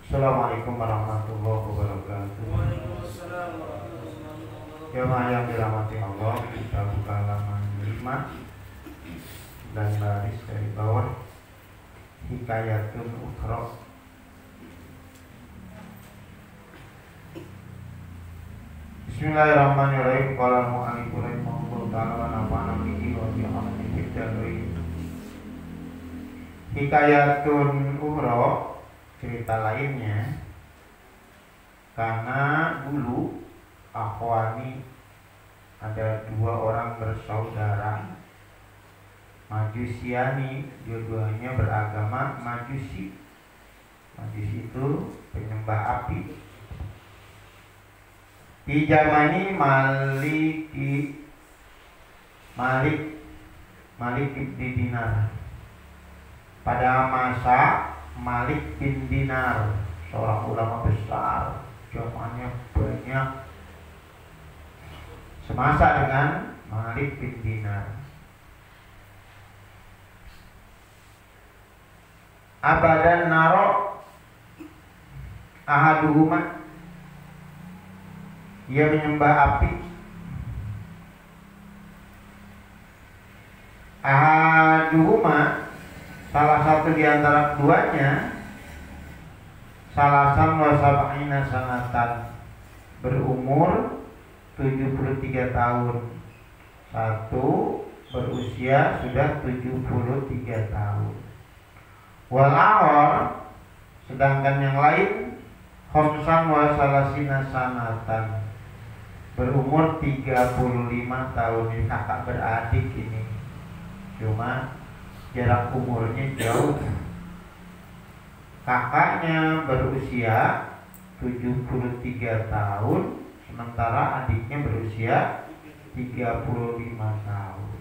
Assalamualaikum warahmatullahi wabarakatuh. Waalaikumsalam warahmatullahi wabarakatuh. Jemaah yang dirahmati Allah, kita buka halaman 5 dan baris dari bawah. Hikayatun ukhra. Bismillahirrahmanirrahim. Qala al-mu'allif rahimahullahu ta'ala wa nafa'ana bihi wa bi amalihi fid-dharain. Hikayatun ukhra, cerita lainnya. Karena dulu akhwani, ada 2 orang bersaudara Majusiani, dua-duanya beragama Majusi. Majusi itu penyembah api. Di zamani Malik bin Dinar. Pada masa Malik bin Dinar, seorang ulama besar, zamannya banyak, semasa dengan Malik bin Dinar. Abadan naro ahaduhuma, ia menyembah api. Ahaduhuma, salah satu di antara keduanya, salasan wa sab'ina sanatan, berumur 73 tahun. Satu berusia sudah 73 tahun. Wal akhar, sedangkan yang lain, khamsan wa salasina sanatan, berumur 35 tahun. Ini kakak beradik ini, cuma jarak umurnya jauh. Kakaknya berusia 73 tahun, sementara adiknya berusia 35 tahun.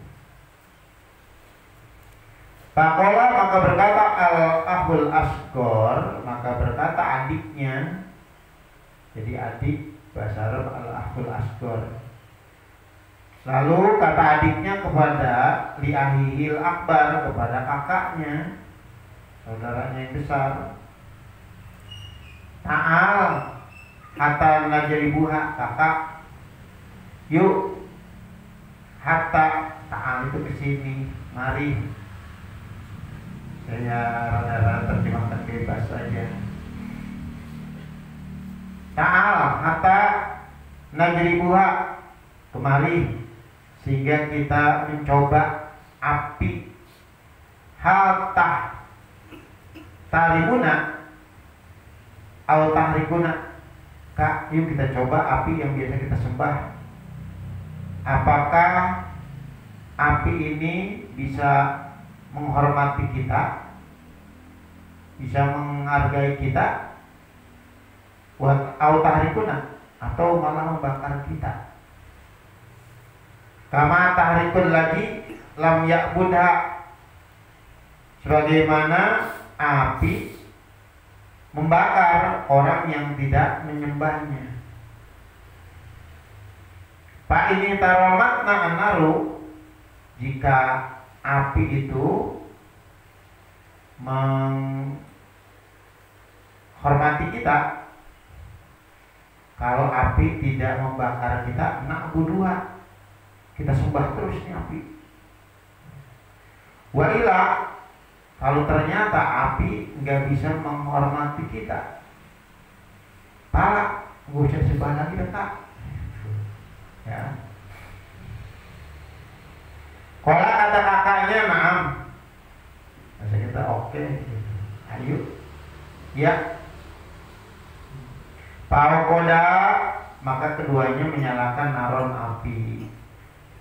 Faqala, maka berkata al-akhul asghar, maka berkata adiknya. Jadi adik bahasa Arab al-akhul asghar. Lalu kata adiknya kepada li ahihil akbar, kepada kakaknya, saudaranya yang besar, ta'al hatta najribuha, kakak, yuk, hatta, ta'al itu kesini, mari. Saya rada-rada terjemahkan bebas saja. Ta'al hatta najribuha, kemari, sehingga kita mencoba api. Hatta tarimuna atau tahrikuna, kak, yuk kita coba api yang biasa kita sembah. Apakah api ini bisa menghormati kita, bisa menghargai kita, atau tahrikuna, atau malah membakar kita. Kama tahrikun lagi lam ya'budha, sebagaimana api membakar orang yang tidak menyembahnya. Pak ini taromatna anaru, jika api itu menghormati kita, kalau api tidak membakar kita, na'buduha, kita sembah terus nih api. Wa ila, kalau ternyata api nggak bisa menghormati kita, pala, nggak usah sembah lagi dekat. Ya. Kalau kata kakaknya, naam, masa kita oke, ayo, ya. Pakoda, maka keduanya menyalakan naron api.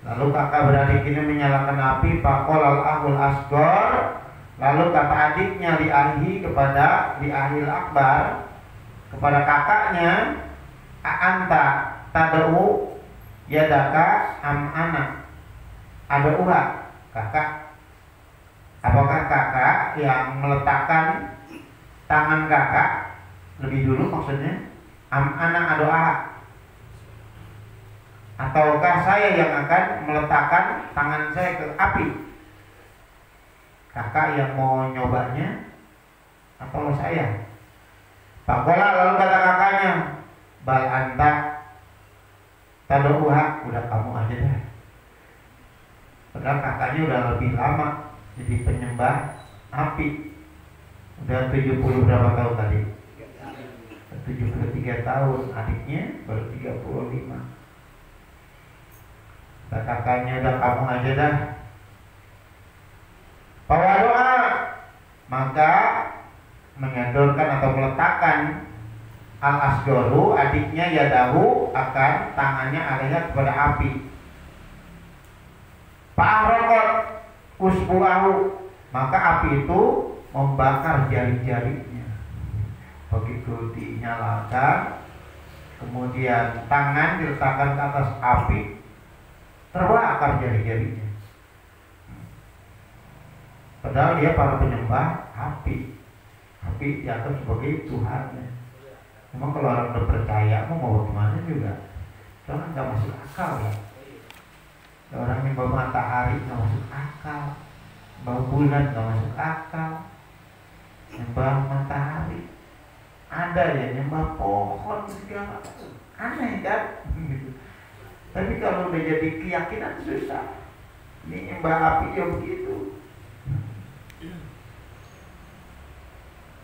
Lalu kakak beradik ini menyalakan api. Pakol al-ahul asghar, lalu kata adiknya li ahli kepada li ahil akbar, kepada kakaknya, a'anta tad'u yadaka am ana, ada uha, kakak, apakah kakak yang meletakkan tangan kakak lebih dulu, maksudnya am ana adoa, ataukah saya yang akan meletakkan tangan saya ke api? Kakak yang mau nyobanya atau saya? Pakola lalu kata kakaknya, bal anta tadobuha, udah kamu aja dah. Padahal kakaknya udah lebih lama jadi penyembah api. Udah 70 berapa tahun tadi? 73 tahun, adiknya baru 35. Kata kakaknya, udah kamu aja dah. Bahwa doa, maka menyodorkan atau meletakkan al-asgoru, adiknya yadahu, akan tangannya alaiha kepada api. Fa'arokot usbu'ahu, maka api itu membakar jari-jarinya. Begitu dinyalakan, kemudian tangan diletakkan ke atas api, terbakar jari-jarinya. Padahal dia para penyembah api. Api dianggap sebagai Tuhannya. Memang kalau orang berpercaya mau bagaimana juga, jangan nggak masuk akal ya. Orang yang bawa matahari nggak masuk akal, bawa bulan nggak masuk akal, nyembah matahari. Ada ya nyembah pohon segala, aneh kan? Tapi kalau udah jadi keyakinan susah. Ini nyembah api ya begitu.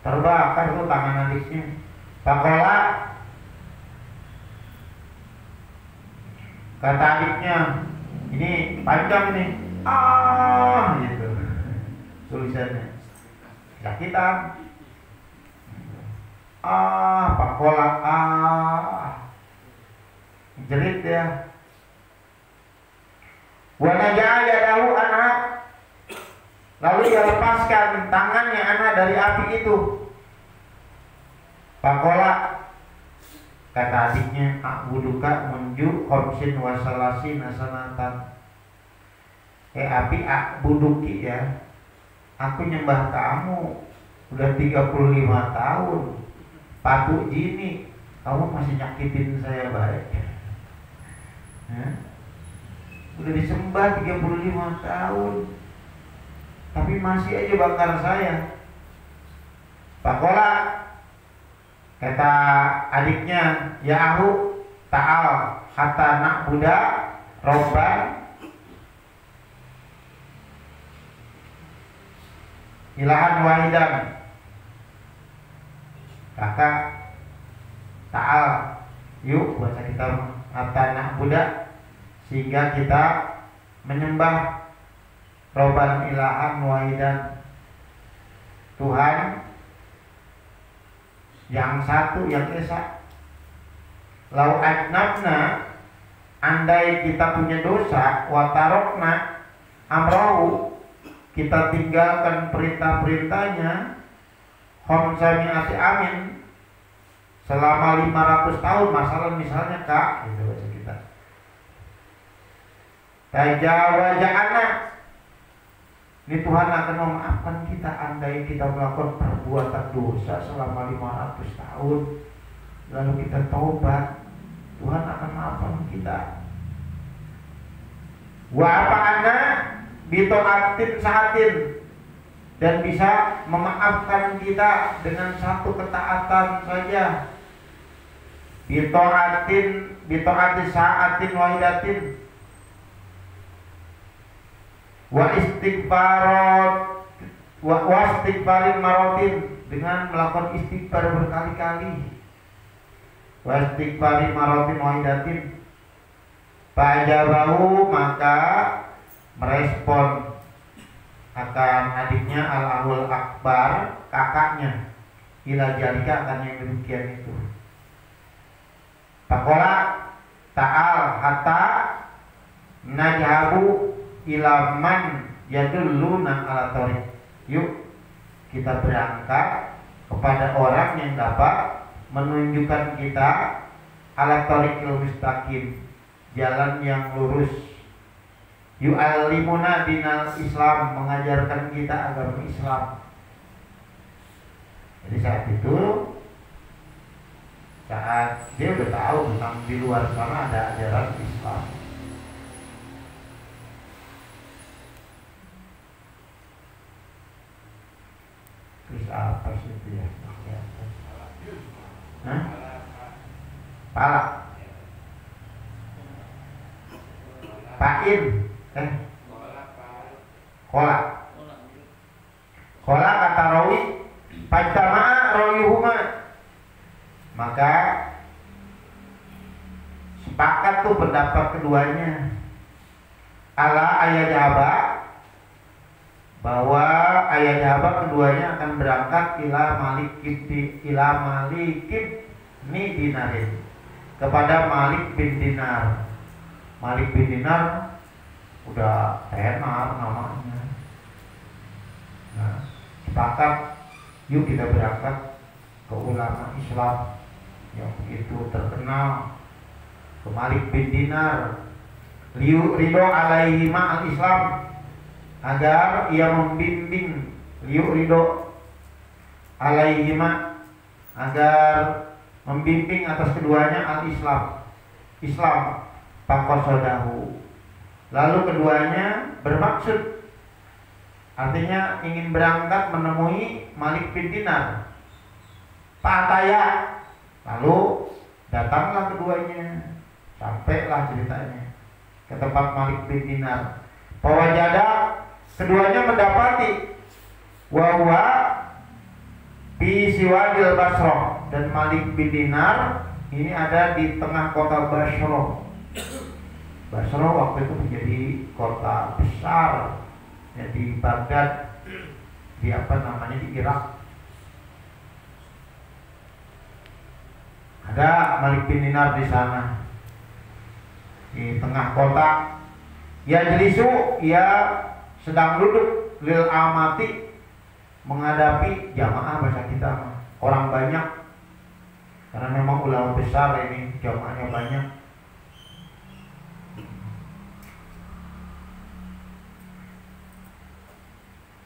Terbakar tuh tangan adiknya. Pakola, kata adiknya, ini panjang ini, gitu tulisannya, sakitan, pakola, jerit ya. Wanaja yadahu anak, lalu dia lepaskan tangannya anak dari api itu. Pakola, kata adiknya, akbuduka munju khomsin wasalasi nasanatan. Api akbuduki ya, aku nyembah kamu udah 35 tahun. Patu jini, kamu masih nyakitin saya baik. Udah disembah 35 tahun, tapi masih aja bakar saya. Pakola, kata adiknya, Yahu ta'al hatta na'buda robban ilahan wahidan. Kakak ta'al, yuk baca kita hatta na'buda, sehingga kita menyembah robban ilahan wahidan, Tuhan yang satu, yang esa. Lau ajnabna, andai kita punya dosa, watarokna amrohu, kita tinggalkan perintah-perintahnya, khomsami'ati amin, selama 500 tahun, masalah misalnya kak, gitu baca kita. Tajawaja'ana, ini Tuhan akan memaafkan kita andai kita melakukan perbuatan dosa selama 500 tahun, lalu kita taubat, Tuhan akan maafkan kita. Wa apa'ana bita'atin sa'atin, dan bisa memaafkan kita dengan satu ketaatan saja. Bita'atin sa'atin wahidatin. Wa istighfarin marotin, dengan melakukan istighfar berkali-kali. Wa istighfarin marotin wahidatin. Fajabahu, maka merespon akan adiknya al-ahul akbar, kakaknya, ila jalika, akan yang demikian itu. Pakola ta'al hatta najhabu ilaman yadulluna ala thoriq. Yuk kita berangkat kepada orang yang dapat menunjukkan kita ala thoriqil mustaqim, jalan yang lurus. Yu'allimuna dinal Islam, mengajarkan kita agama Islam. Jadi saat itu, saat dia udah tahu tentang di luar sana ada ajaran Islam, terus apa sih itu ya? Hah? Pala. Pain. Kola. Kola kata rawi. Pajtama'a rawihuma. Maka sepakat tuh pendapat keduanya. Ala ayat jahaba, bahwa ayat jahaba keduanya akan berangkat ila malikib ni dinarin, kepada Malik bin Dinar. Malik bin Dinar udah tenar namanya. Nah, sepakat yuk kita berangkat ke ulama Islam yang begitu terkenal, ke Malik bin Dinar. Liu ridho alaihi ma'al Islam, agar ia membimbing, liu ridho alaihi ma, agar membimbing atas keduanya al Islam pakosodahu. Lalu keduanya bermaksud, artinya ingin berangkat menemui Malik bin Dinar. Pataya, lalu datanglah keduanya, sampailah ceritanya ke tempat Malik bin Dinar. Pawajada, keduanya mendapati wahwa bi siwadil Basroh, dan Malik bin Dinar ini ada di tengah kota Basroh. Basroh waktu itu menjadi kota besar ya, di Baghdad, di apa namanya, di Irak. Ada Malik bin Dinar di sana, di tengah kota. Ya jelisu, ia sedang duduk lil amati, menghadapi jamaah, bahasa kita orang banyak, karena memang ulama besar ini, jamaahnya banyak.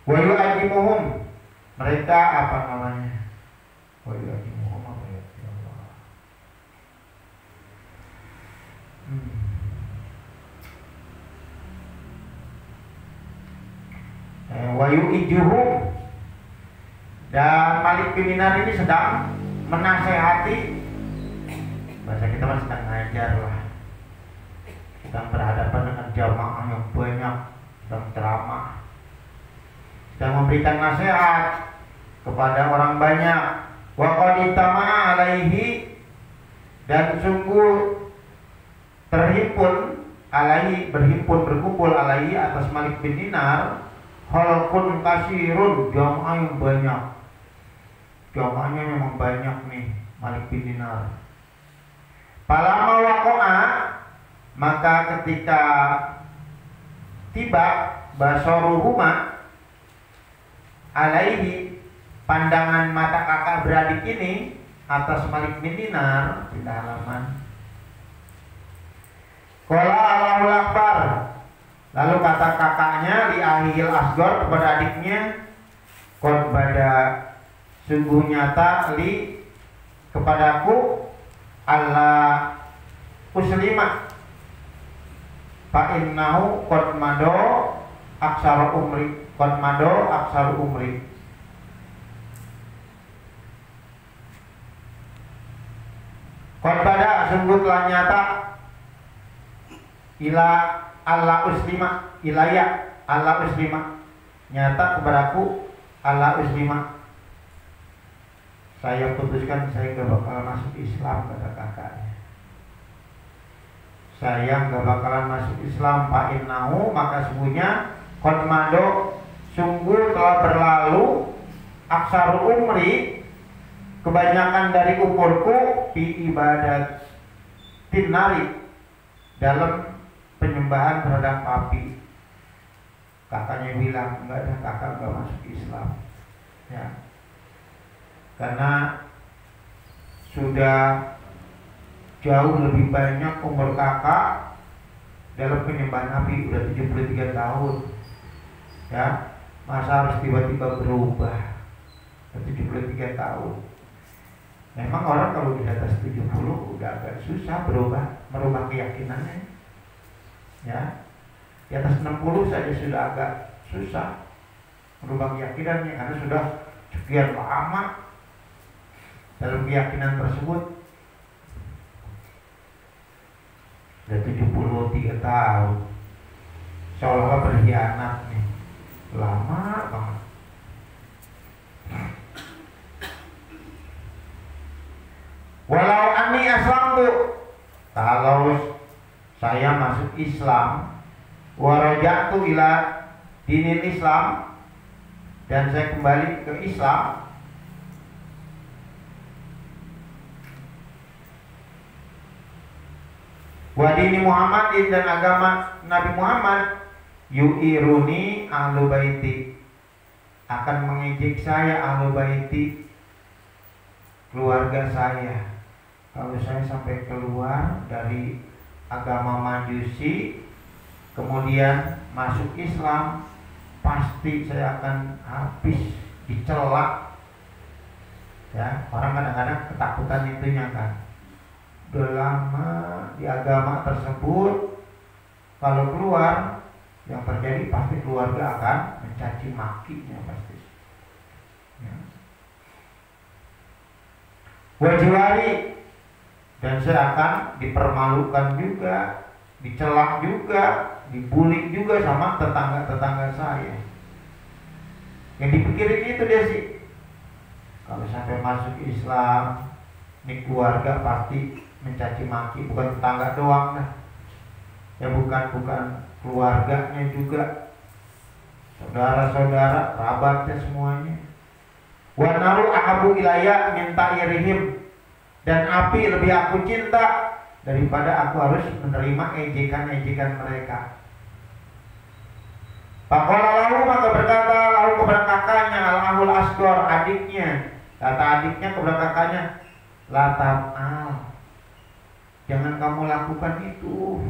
Wa yu'ajimuhum, mereka apa namanya? Wa yu'ajimuhum apa ya? Ya Allah. Wa yu'ijuhum, dan Malik bin Dinar ini sedang menasehati, bahasa kita masih sedang ngajar lah, sedang berhadapan dengan jamaah yang banyak, sedang ceramah, sedang memberikan nasihat kepada orang banyak. Wa qad itama'a alaihi, dan sungguh terhimpun alaihi, berkumpul alaihi atas Malik bin Dinar khalqun kasirun, jamaah yang banyak. Jamaahnya memang banyak nih Malik bin Dinar. Palama waqa'a, maka ketika tiba basaruhuma alaihi, pandangan mata kakak beradik ini atas Malik bin Dinar, di halaman. Qala Allahu Akbar, lalu kata kakaknya li ahil asgor, kepada adiknya, qad bada, sungguh nyata, li kepadaku, Allah uslima, fa innahu qad mado aksara umri, qad mado aksara umri. Qad bada, sungguh telah nyata, ila Allah uslima, ilaya Allah uslima, nyata kepadaku Allah uslima, saya putuskan saya gak bakal masuk Islam, kata kakaknya. Saya gak bakalan masuk Islam, fa innahu, maka sungguhnya, qad mado, sungguh telah berlalu, aksaru umri, kebanyakan dari umurku, fi ibadat tinari, dalam penyembahan terhadap api. Kakaknya bilang, enggak ada, kakak enggak masuk Islam ya, karena sudah jauh lebih banyak umur kakak dalam penyembahan api, udah 73 tahun ya, masa harus tiba-tiba berubah 73 tahun. Memang orang kalau di atas 70 udah agak susah merubah keyakinannya ya. Di atas 60 saja sudah agak susah merubah keyakinannya, karena sudah sekian lama dalam keyakinan tersebut. Udah 73 tahun seolah-olah berkhianat nih, lama banget. Walau ani aslamtu, kalau saya masuk Islam, warajatu ila dinil Islam, dan saya kembali ke Islam, wadini Muhammadin, dan agama Nabi Muhammad, yu'iruni ahlu baiti, akan mengejek saya ahlu baiti, keluarga saya. Kalau saya sampai keluar dari agama Majusi kemudian masuk Islam, pasti saya akan habis dicela. Ya, orang kadang-kadang ketakutan itunya kan. Udah lama di agama tersebut, kalau keluar yang terjadi pasti keluarga akan mencaci makinya pasti. Ya. Wajiwari, dan saya akan dipermalukan juga, dicela juga, dibully juga sama tetangga-tetangga saya. Yang dipikirin itu dia sih, kalau sampai masuk Islam, ini keluarga pasti mencaci maki, bukan tetangga doang lah, ya bukan keluarganya juga, saudara-saudara, kerabatnya semuanya. Wa naru ahabu ilayya min ta'irihim, dan api lebih aku cinta daripada aku harus menerima ejekan-ejekan mereka. Faqala lahu, maka berkata lahu kepada kakaknya, al-ahul asghar, adiknya. Kata adiknya kepada kakaknya, la taf'al, jangan kamu lakukan itu.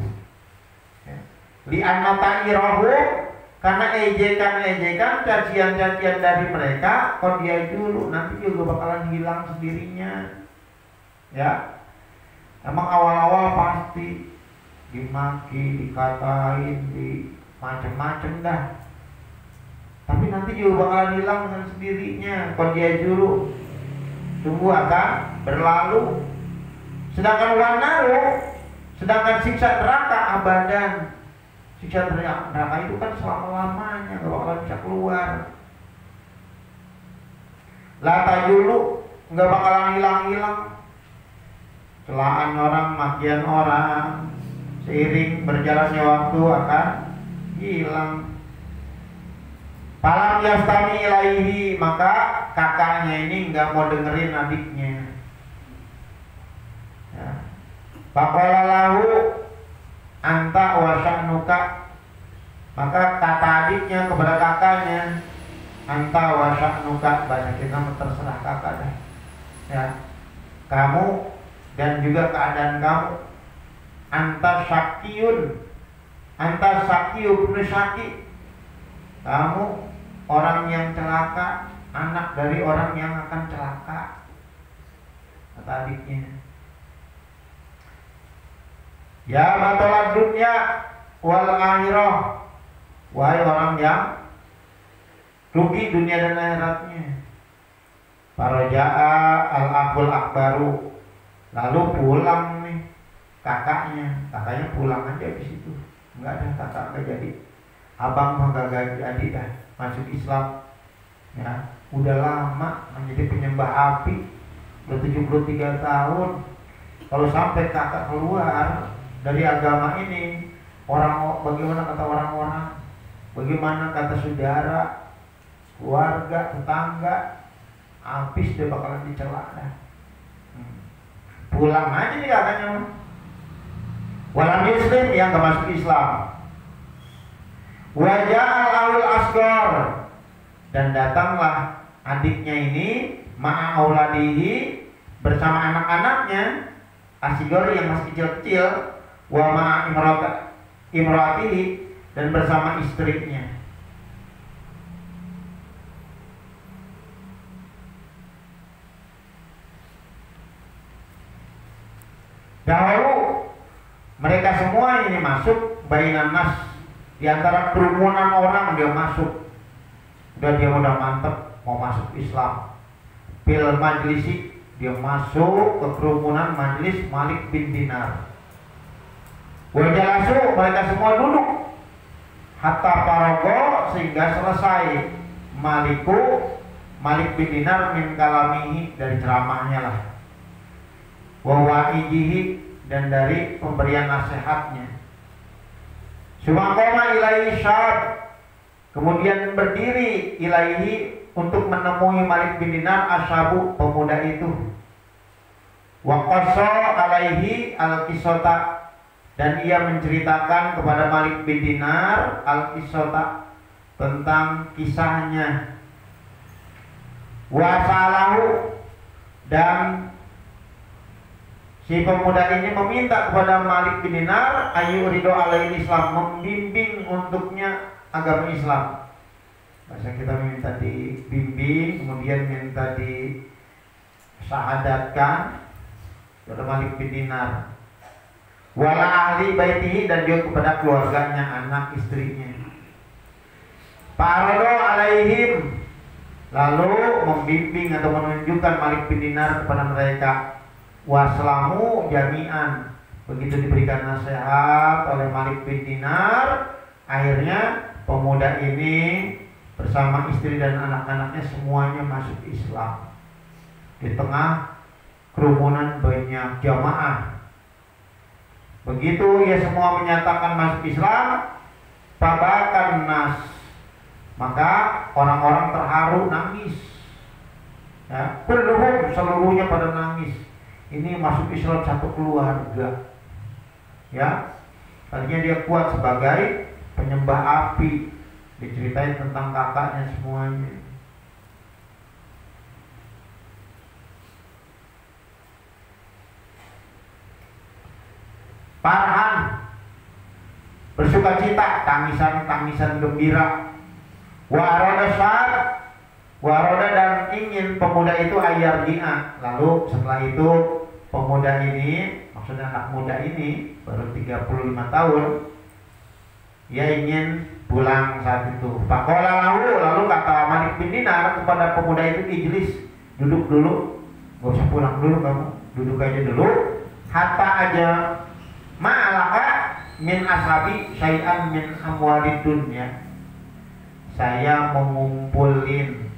Li'anna ta'irahu, karena ejekan-ejekan, cacian-cacian dari mereka, kalau dia dulu nanti juga bakalan hilang sendirinya. Ya, emang awal-awal pasti dimaki, dikatain, di macem-macem dah. Tapi nanti juga bakalan hilang dengan sendirinya. Kalau dia dulu tunggu akan berlalu. Sedangkan wanaru, sedangkan siksa neraka abadan, siksa neraka itu kan selama-lamanya, gak bakalan bisa keluar. Lata dulu gak bakalan hilang-hilang. Celaan orang, makian orang, seiring berjalannya waktu akan hilang. Falam yastami ilaihi, maka kakaknya ini nggak mau dengerin adiknya. Ya. Faqala lahu anta wa sya'nuka, maka kata adiknya kepada kakaknya, anta wa sya'nuka, bahasa kita terserah kakak dah. Ya. Kamu dan juga keadaan kamu, anta syakiyun, anta syakiyun bin syaki, kamu orang yang celaka, anak dari orang yang akan celaka, kata adiknya. Ya batalah dunia wal akhirah, wahai orang yang rugi dunia dan akhiratnya. Faraja'a al-akhul akbaru, lalu pulang nih kakaknya pulang aja di situ, nggak ada kakak nggak jadi, abang mah gak jadi dah masuk Islam. Ya, udah lama menjadi penyembah api, udah 73 tahun. Kalau sampai kakak keluar dari agama ini, bagaimana kata orang-orang, bagaimana kata saudara, keluarga, tetangga, habis dia bakalan dicela dah. Pulang aja nih katanya. Walam muslim, yang gak masuk Islam. Wajah al-awil asghar, dan datanglah adiknya ini ma'auladihi, bersama anak-anaknya, asghar yang masih kecil-kecil, wa ma'a imratihi, dan bersama istrinya. Dahulu mereka semua ini masuk bainan nas, di antara kerumunan orang dia masuk. Dia udah mantep mau masuk Islam. Bil majlisi, dia masuk ke kerumunan majelis Malik bin Dinar. Wajalasu, mereka semua duduk. Hatta parago, sehingga selesai Malik bin Dinar min kalamihi, dari ceramahnya lah. Wa wa'idihi, dan dari pemberian nasihatnya. Sumaqama ilaihi syab, kemudian berdiri ilaihi, untuk menemui Malik bin Dinar ashabu, pemuda itu. Wa qassa alaihi al-qissata, dan ia menceritakan kepada Malik bin Dinar al-qissata, tentang kisahnya. Wa salahu, dan si pemuda ini meminta kepada Malik bin Dinar ayu ridho alaihi Islam, membimbing untuknya agama Islam. Bahasa kita minta dibimbing, kemudian minta disyahadatkan kepada Malik bin Dinar. Wala ahli baitihi, dan dia kepada keluarganya, anak istrinya. Fa'aradu alaihim, lalu membimbing atau menunjukkan Malik bin Dinar kepada mereka. Waslamu jami'an, begitu diberikan nasihat oleh Malik bin Dinar, akhirnya pemuda ini bersama istri dan anak-anaknya semuanya masuk Islam. Di tengah kerumunan banyak jamaah, begitu ya semua menyatakan masuk Islam, tabakan nas, maka orang-orang terharu, nangis. Ya, kulluhum, seluruhnya pada nangis. Ini masuk Islam satu keluarga. Ya, tadinya dia kuat sebagai penyembah api, diceritain tentang kakaknya semuanya. Farhan, bersukacita, tangisan gembira. Waroda syar, waroda, dan ingin pemuda itu ayar dia. Lalu setelah itu pemuda ini, maksudnya anak muda ini baru 35 tahun, dia ingin pulang saat itu. Faqala lahu, lalu kata Malik bin Dinar kepada pemuda itu, ijlis, duduk dulu, gak usah pulang dulu kamu, duduk aja dulu. Hatta aja ma'alaka min ashabi syai'an min amwalid dunya, saya mengumpulin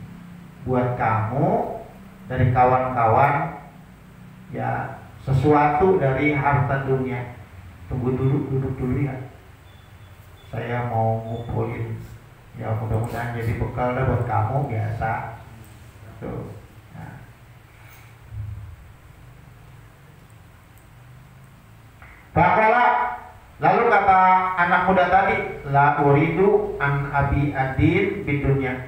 buat kamu dari kawan-kawan ya sesuatu dari harta dunia. Tunggu dulu, duduk dulu ya, saya mau ngumpulin, ya mudah-mudahan jadi bekal buat kamu biasa tuh. Nah. Faqala, lalu kata anak muda tadi, la uridu an abi adin bidunya,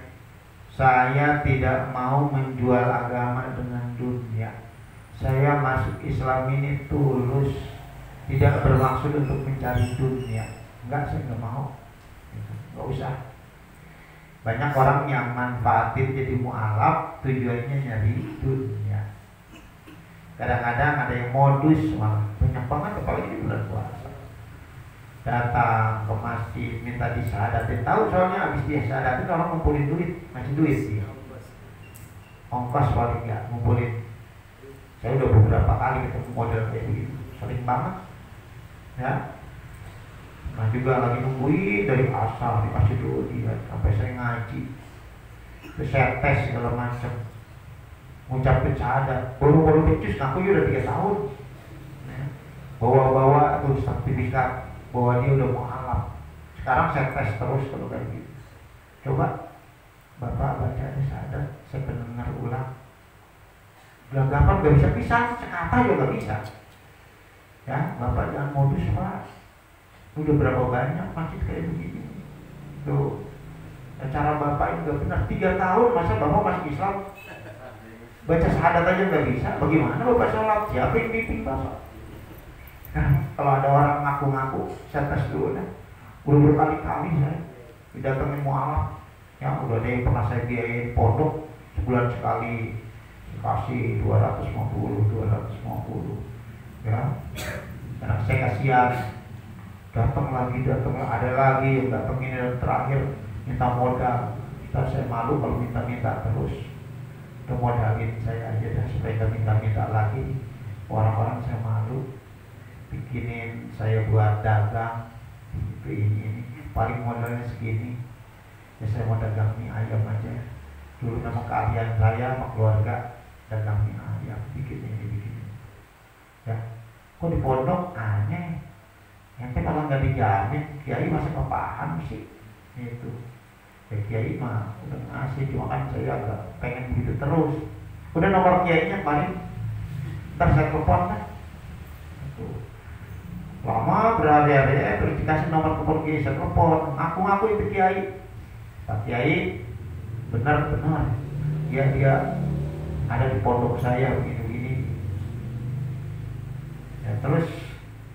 saya tidak mau menjual agama dengan dunia. Saya masuk Islam ini tulus, tidak bermaksud untuk mencari dunia. Enggak, saya nggak mau. Nggak usah. Banyak orang yang manfaatin jadi mu'alaf, tujuannya nyari dunia. Kadang-kadang ada yang modus, malah banyak banget, apalagi di bulan puasa. Datang ke masjid minta disyahadatin, tahu soalnya habis dia syahadatin orang ngumpulin duit, ngasih duit dia. Ongkos paling nggak ngumpulin. Saya udah beberapa kali ketemu model kayak begitu, sering banget. Ya. Nah juga lagi nungguin dari asal dikasih dulu dia sampai saya ngaji, terus saya tes segala macam, ngucapin syahadat, baru becus, aku udah 3 tahun, ya. Bawa tuh sertifikat bahwa dia udah mu'alaf. Sekarang saya tes terus kalau kayak gitu. Coba bapak baca syahadat, saya pendengar ulang, gelagapan gak bisa pisah, sekata juga gak bisa. Ya, bapak jangan modus pak. Udah berapa banyak masjid kayak begini tuh, cara bapak itu gak benar. 3 tahun masa bapak masuk Islam, baca syahadat aja gak bisa, bagaimana bapak sholat? Siapa yang bimbing bapak? Nah, kalau ada orang ngaku-ngaku, saya tes dulu dah. Udah berkali-kali saya didatengin mu'alaf, ya udah deh pernah saya biayain pondok sebulan sekali, kasih 250 ya, karena saya kasihan. Datang lagi, ada lagi yang datengin, yang terakhir minta modal. Kita saya malu kalau minta terus. Udah modalin saya aja dah supaya gak minta tidak lagi. Orang-orang saya malu bikinin saya buat dagang ini paling modalnya segini ya, saya mau dagang mie ayam aja dulu, nama keahlian saya sama keluarga dagang mie ayam, bikin ini ya. Kok di pondok aneh, ente kalau nggak dijamin kiai masa kepaham sih itu ya. Kiai mah udah ngasih, cuma kan saya agak pengen begitu terus. Udah nomor kiainya paling ntar saya telepon kan itu. Lama berhari-hari terus dikasih nomor telepon kiai, saya telepon, ngaku itu kiai. Pak Kiai benar dia ada di pondok saya begini ya. Terus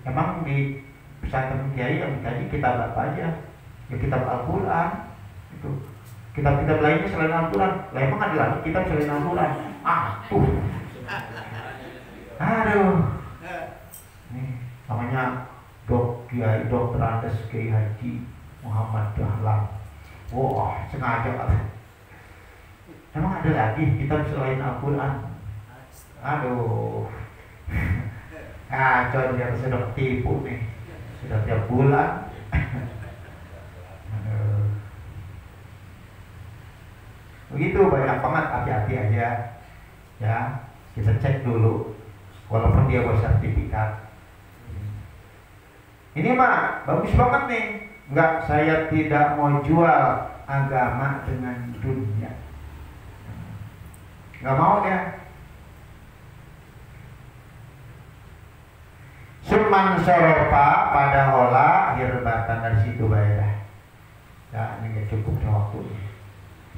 emang di pesantren kiai yang dikaji kitab apa aja ya, kitab Al-Quran itu. Kitab-kitab lainnya selain Al-Quran lah, emang ada lagi kitab selain Al-Quran? Aduh nih namanya Kiai Dr. Andes Kiai Haji Muhammad Dahlan. Wah, sengaja kan. Emang ada lagi kitab selain Al-Quran? Aduh, kacau dia, sudah tipu nih, sudah tiap bulan. Aduh. Begitu banyak banget, hati-hati aja ya. Kita cek dulu, walaupun dia buat sertifikat. Ini mah bagus banget nih. Enggak, saya tidak mau jual agama dengan dunia. Enggak mau ya. Summan sorofa pada hola hirbatan, dari situ bayar. Ya, ini gak cukup nih waktunya.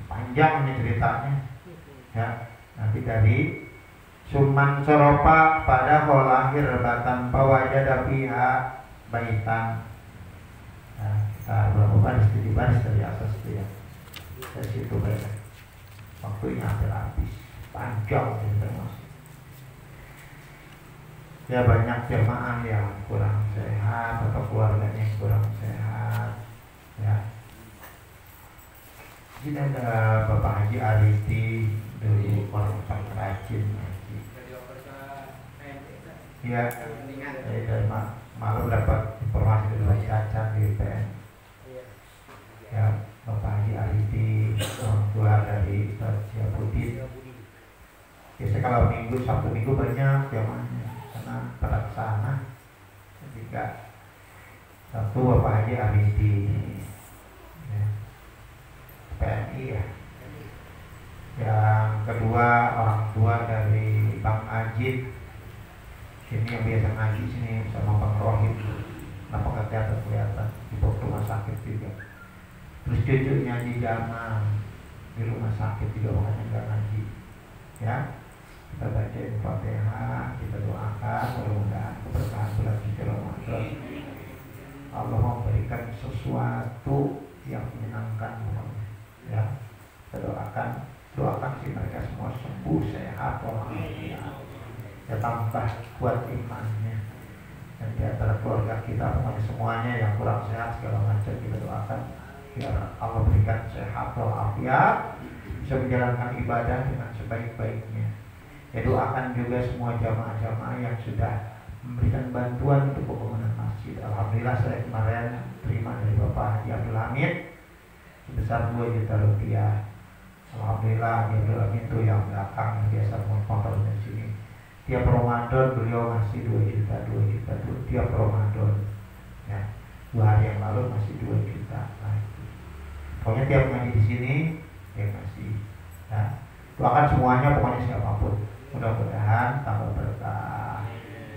Panjang nih ceritanya. Ya, nanti dari summan sorofa pada hola hirbatan pawajada fiha baitan. Nah, kita berapa baris, 7 baris dari atas itu ya. Dari situ bayar. Waktunya hampir habis. Panjang ceritanya. Ya banyak jemaah yang kurang sehat atau keluarganya yang kurang sehat ya. Ini ada Bapak Haji Ariti dari orang rajin Haji. Iya, saya dari malam dapat informasi dari Pak Caca di PN. Ya, Bapak Haji Ariti, orang tua dari Syafuddin. Biasanya kalau minggu, Sabtu minggu banyak jamaahnya karena pada kesana. Ketiga, satu Bapak Haji Ariti, ya, PNI ya. Yang kedua orang tua dari Bang Ajit. Sini yang biasa ngaji sini sama Bang Rohim. Kenapa nggak kelihatan di rumah sakit juga. Terus cucunya di Jamal di rumah sakit juga, makanya nggak ngaji. Ya, kita bacain Fatihah, kita doakan mudah-mudahan keberkahan bulan suci Ramadan. Allah memberikan sesuatu yang menyenangkan, ya. Kita doakan si mereka semua sembuh, sehat, walafiat. Ya, tambah kuat imannya. Dan di antara keluarga kita pokoknya semuanya yang kurang sehat segala macam kita doakan biar Allah berikan sehat walafiat, bisa menjalankan ibadah dengan sebaik-baiknya. Ya, doakan juga semua jamaah-jamaah yang sudah memberikan bantuan untuk pembangunan masjid. Alhamdulillah saya kemarin terima dari Bapak Haji Abdul Hamid sebesar 2 juta rupiah. Alhamdulillah, Haji Abdul Hamid itu yang belakang yang biasa motor di sini. Tiap Ramadan beliau ngasih 2 juta tiap Ramadan. Ya, 2 hari yang lalu masih 2 juta lagi. Pokoknya tiap ngaji di sini dia ngasih. Ya, doakan semuanya, pokoknya siapapun. Mudah-mudahan tambah berkah,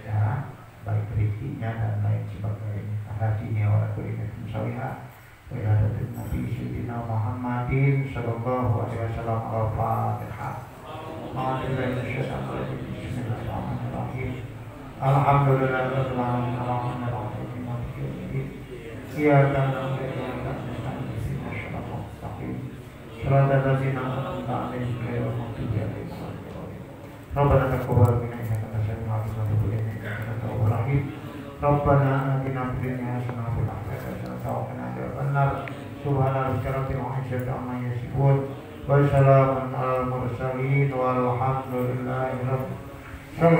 ya, baik rezekinya dan lain sebagainya. Hajinya orang beriman musawiyah. Wa ila Nabi Sayyidina Muhammadin sallallahu alaihi wasallam. Al-Fatihah. Bismillahirrahmanirrahim. Alhamdulillahirabbil alamin. Arrahmanirrahim. Maliki yaumiddin. Iyyaka na'budu wa iyyaka nasta'in. Ihdinas siratal mustaqim. Shiratal ladzina an'amta 'alaihim ghairil maghdubi 'alaihim waladdallin. Rabbana taqabbal minna innaka antas samiul 'alim wa tub 'alaina innaka antat tawwabur rahim. Rabbana atina fid dunya hasanah wa fil akhirati hasanah wa qina adzabannar. Subhana rabbika rabbil izzati 'amma yasifun. Wassalamun alal mursalin walhamdulillahi rabbil Sallallahu